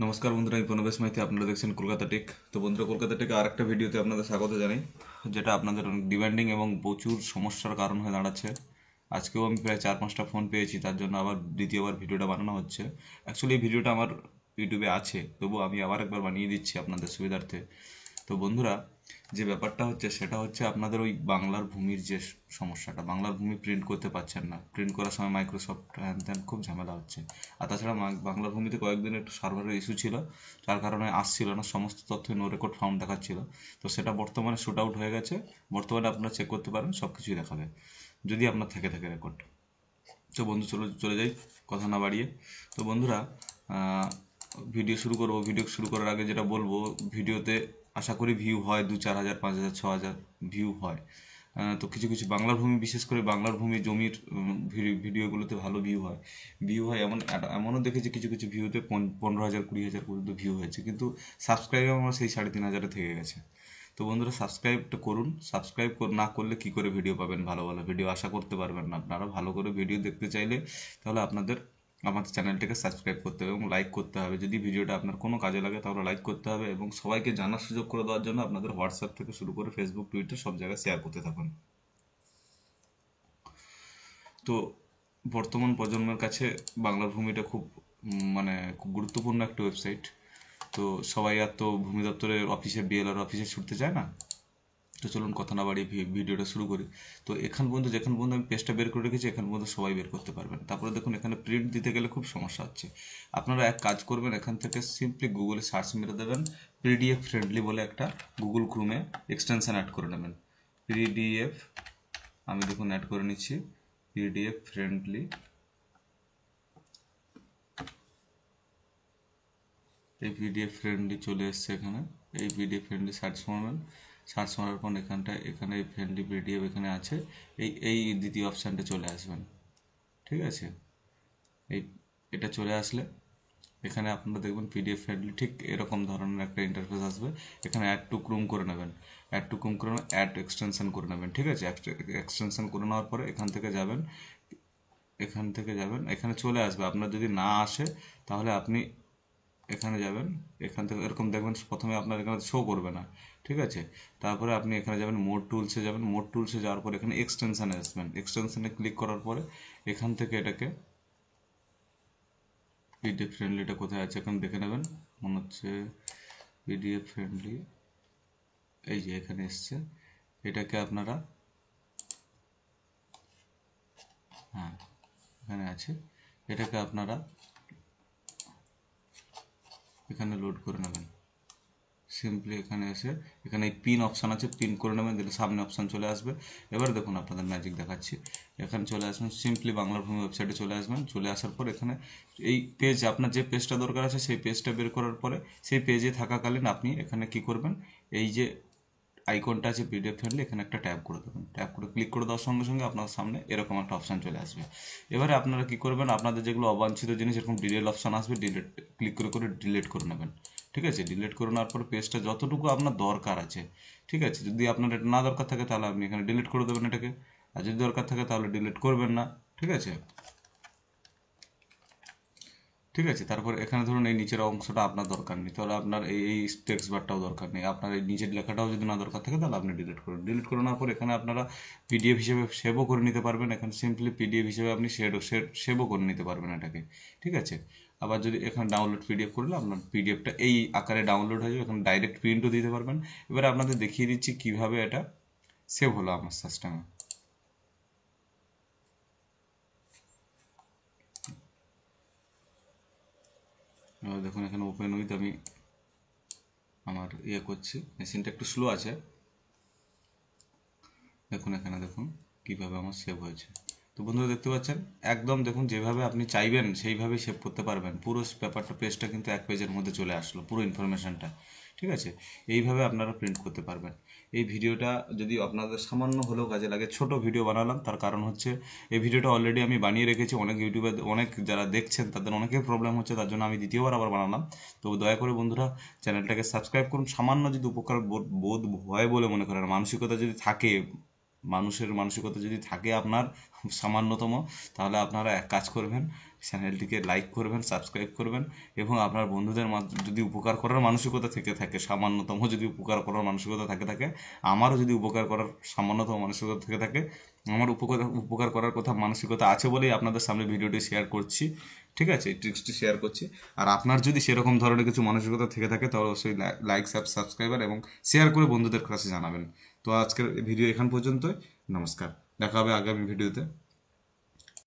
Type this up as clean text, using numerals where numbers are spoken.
নমস্কার বন্ধুরা, আমি প্রণবেশ মাইতি, আপনারা দেখছেন কলকাতা টেক। তো বন্ধুরা, কলকাতা টেকে আরেকটা ভিডিওতে আপনাদের স্বাগত জানাই, যেটা আপনাদের অনেক ডিমান্ডিং এবং প্রচুর সমস্যার কারণ হয়ে দাঁড়াচ্ছে। আজকেও আমি প্রায় 4-5টা ফোন পেয়েছি, তার জন্য আবার দ্বিতীয়বার ভিডিওটা বানানো হচ্ছে। অ্যাকচুয়ালি এই ভিডিওটা আমার ইউটিউবে আছে, তবু আমি আবার একবার বানিয়ে দিচ্ছি আপনাদের সুবিধার্থে। তো বন্ধুরা, যে ব্যাপারটা হচ্ছে সেটা হচ্ছে আপনাদের ওই বাংলার ভূমির যে সমস্যাটা, বাংলার ভূমি প্রিন্ট করতে পারছেন না। প্রিন্ট করার সময় মাইক্রোসফট হ্যান ত্যান খুব ঝামেলা হচ্ছে। আর তাছাড়া বাংলার ভূমিতে কয়েকদিন একটু সার্ভারের ইস্যু ছিল, যার কারণে আসছিল না, সমস্ত তথ্যই নো রেকর্ড ফাউন্ড দেখাচ্ছিল। তো সেটা বর্তমানে শুট আউট হয়ে গেছে। বর্তমানে আপনারা চেক করতে পারেন, সব কিছুই দেখাবে যদি আপনার থেকে থাকে রেকর্ড। তো বন্ধু, চলো চলে যাই কথা না বাড়িয়ে। তো বন্ধুরা, ভিডিও শুরু করবো। ভিডিও শুরু করার আগে যেটা বলবো, ভিডিওতে আশা করি ভিউ হয় 2-4 হাজার, 5 হাজার, 6 হাজার ভিউ হয়। তো কিছু কিছু বাংলার ভূমি, বিশেষ করে বাংলার ভূমি জমির ভিডিওগুলোতে ভালো ভিউ হয় এমনও দেখেছি কিছু কিছু ভিউতে 15 হাজার, 20 হাজার পর্যন্ত ভিউ হয়েছে, কিন্তু সাবস্ক্রাইব আমার সেই 3.5 হাজারে থেকে গেছে। তো বন্ধুরা, সাবস্ক্রাইবটা করুন। সাবস্ক্রাইব না করলে কি করে ভিডিও পাবেন? ভালো ভালো ভিডিও আশা করতে পারবেন না আপনারা। ভালো করে ভিডিও দেখতে চাইলে তাহলে আমাদের চ্যানেলটাকে সাবস্ক্রাইব করতে হবে এবং লাইক করতে হবে। যদি ভিডিওটা আপনার কোনো কাজে লাগে তাহলে লাইক করতে হবে, এবং সবাইকে জানার সুযোগ করে দেওয়ার জন্য আপনাদের হোয়াটসঅ্যাপ থেকে শুরু করে ফেসবুক, টুইটার সব জায়গায় শেয়ার করতে থাকুন। তো বর্তমান প্রজন্মের কাছে বাংলার ভূমিটা খুব গুরুত্বপূর্ণ একটা ওয়েবসাইট। তো সবাই আর তো ভূমি দপ্তরের অফিসে, বিএলআর অফিসে ছুটতে চায় না। তো চলুন কথা না বাড়িয়ে ভিডিওটা শুরু করি। তো যেখান পর্যন্ত আমি পেজটা বের করে রেখেছি, এখান পর্যন্ত সবাই বের করতে পারবেন। তারপরে দেখুন, এখানে প্রিন্ট দিতে গেলে খুব সমস্যা হচ্ছে। আপনারা এক কাজ করবেন, এখান থেকে সিম্পলি গুগলে সার্চ মেরে দেবেন পিডিএফ ফ্রেন্ডলি বলে একটা, গুগল ক্রোমে এক্সটেনশন অ্যাড করে নেবেন। পিডিএফ, আমি দেখুন অ্যাড করে নিচ্ছি, পিডিএফ ফ্রেন্ডলি। এই পিডিএফ ফ্রেন্ডলি চলে এসছে এখানে। এই পিডিএফ ফ্রেন্ডলি সার্চ করবেন। সার্চ করার পর এখানে এই ফ্রেন্ডলি পিডিএফ এখানে আছে। এই দ্বিতীয় অপশানটা চলে আসবেন। ঠিক আছে, এই এটা চলে আসলে এখানে আপনারা দেখবেন পিডিএফ ফ্রেন্ডলি, ঠিক এরকম ধরনের একটা ইন্টারফেস আসবে। এখানে অ্যাড টু ক্রোম করে নেবেন। অ্যাড টু ক্রোম করে অ্যাড এক্সটেনশন করে নেবেন। ঠিক আছে, এক্সটেনশন করে নেওয়ার পরে এখান থেকে যাবেন, এখানে চলে আসবে। আপনার যদি না আসে তাহলে আপনি এখানে যাবেন। এখান থেকে এরকম দেখবেন, প্রথমে আপনার এখানে শো করবে না। ঠিক আছে, তারপরে আপনি এখানে যাবেন, মোড টুলসে যাওয়ার পরে এখানে এক্সটেনশানে আসবেন। এক্সটেনশানে ক্লিক করার পরে এখান থেকে এটাকে পিডিএফ ফ্রেন্ডলিটা কোথায় আছে এখন দেখে নেবেন। মনে হচ্ছে পিডিএফ ফ্রেন্ডলি, এই যে এখানে এসছে। এটাকে আপনারা, হ্যাঁ এখানে আছে, এটাকে আপনারা এখানে লোড করে নেবেন। সিম্পলি এখানে এসে এখানে এই পিন অপশান আছে, পিন করে নেবেন, দিলে সামনে অপশান চলে আসবে। এবার দেখুন আপনাদের ম্যাজিক দেখাচ্ছি। এখানে চলে আসবেন, সিম্পলি বাংলার ভূমি ওয়েবসাইটে চলে আসবেন। চলে আসার পর এখানে এই পেজ, আপনার যে পেজটা দরকার আছে সেই পেজটা বের করার পরে সেই পেজে থাকাকালীন আপনি এখানে কি করবেন, এই যে আইকনটা আছে পিডিএফ ফ্রেন্ডলি, এখানে একটা ট্যাপ করে দেবেন। ট্যাপ করে ক্লিক করে দেওয়ার সঙ্গে সঙ্গে আপনার সামনে এরকম একটা অপশান চলে আসবে। এবারে আপনারা কি করবেন, আপনাদের যেগুলো অবাঞ্ছিত জিনিস, এরকম ডিলিট অপশান আসবে, ক্লিক করে করে ডিলিট করে নেবেন। ঠিক আছে, ডিলিট করে নেওয়ার পর পেজটা যতটুকু আপনার দরকার আছে, ঠিক আছে, যদি আপনার এটা না দরকার থাকে তাহলে আপনি এখানে ডিলিট করে দেবেন এটাকে, আর যদি দরকার থাকে তাহলে ডিলিট করবেন না। ঠিক আছে, ঠিক আছে। তারপর এখানে ধরুন এই নিচের অংশটা আপনার দরকার নেই, তাহলে আপনার এই টেক্সট বারটাও দরকার নেই। আপনার এই নিচের লেখাটাও যদি না দরকার থাকে তাহলে আপনি ডিলিট করুন। ডিলিট করে নেওয়ার পর এখানে আপনারা পিডিএফ হিসেবে সেভও করে নিতে পারবেন। এখানে সিম্পলি পিডিএফ হিসেবে আপনি সেভও করে নিতে পারবেন এটাকে। ঠিক আছে, আবার যদি এখানে ডাউনলোড পিডিএফ করলে আপনার পিডিএফটা এই আকারে ডাউনলোড হয়ে যাবে। এখানে ডাইরেক্ট প্রিন্টও দিতে পারবেন। এবারে আপনাদের দেখিয়ে দিচ্ছি কিভাবে এটা সেভ হলো আমার সিস্টেমে। দেখুন এখানে ওপেন উইথ আমি আমার করছি, মেশিনটা একটু স্লো আছে। দেখুন এখানে দেখুন কীভাবে আমার সেভ হয়েছে। তো বন্ধুরা দেখতে পাচ্ছেন, একদম দেখুন যেভাবে আপনি চাইবেন সেইভাবেই সেভ করতে পারবেন। পুরো পেপারটা, পেজটা কিন্তু এক পেজের মধ্যে চলে আসলো, পুরো ইনফরমেশনটা। ঠিক আছে, এইভাবে আপনারা প্রিন্ট করতে পারবেন। এই ভিডিওটা যদি আপনাদের সামান্য হলেও কাজে লাগে, ছোট ভিডিও বানালাম, তার কারণ হচ্ছে এই ভিডিওটা অলরেডি আমি বানিয়ে রেখেছি। অনেক ইউটিউবে, অনেক যারা দেখছেন তাদের অনেকের প্রবলেম হচ্ছে, তার জন্য আমি দ্বিতীয়বার আবার বানালাম। তো দয়া করে বন্ধুরা চ্যানেলটাকে সাবস্ক্রাইব করুন। সামান্য যদি উপকার বোধ হয় বলে মনে করেন, মানসিকতা যদি থাকে, মানুষের মানসিকতা যদি থাকে আপনার সামান্যতম, তাহলে আপনারা এক কাজ করবেন, চ্যানেলটিকে লাইক করবেন, সাবস্ক্রাইব করবেন এবং আপনার বন্ধুদের যদি উপকার করার মানসিকতা থেকে থাকে, সামান্যতম যদি উপকার করার মানসিকতা থাকে আমারও যদি উপকার করার সামান্যতম মানসিকতা থেকে থাকে, আমার উপকার করার কথা মানসিকতা আছে বলেই আপনাদের সামনে ভিডিওটি শেয়ার করছি, ঠিক আছে, এই ট্রিক্সটি শেয়ার করছি। আর আপনার যদি সেরকম ধরনের কিছু মানসিকতা থেকে থাকে তাহলে অবশ্যই লাইক সাবস্ক্রাইবার এবং শেয়ার করে বন্ধুদের কাছে জানাবেন। তো আজকের ভিডিও এখান পর্যন্তই। নমস্কার, দেখা হবে আগামী ভিডিওতে।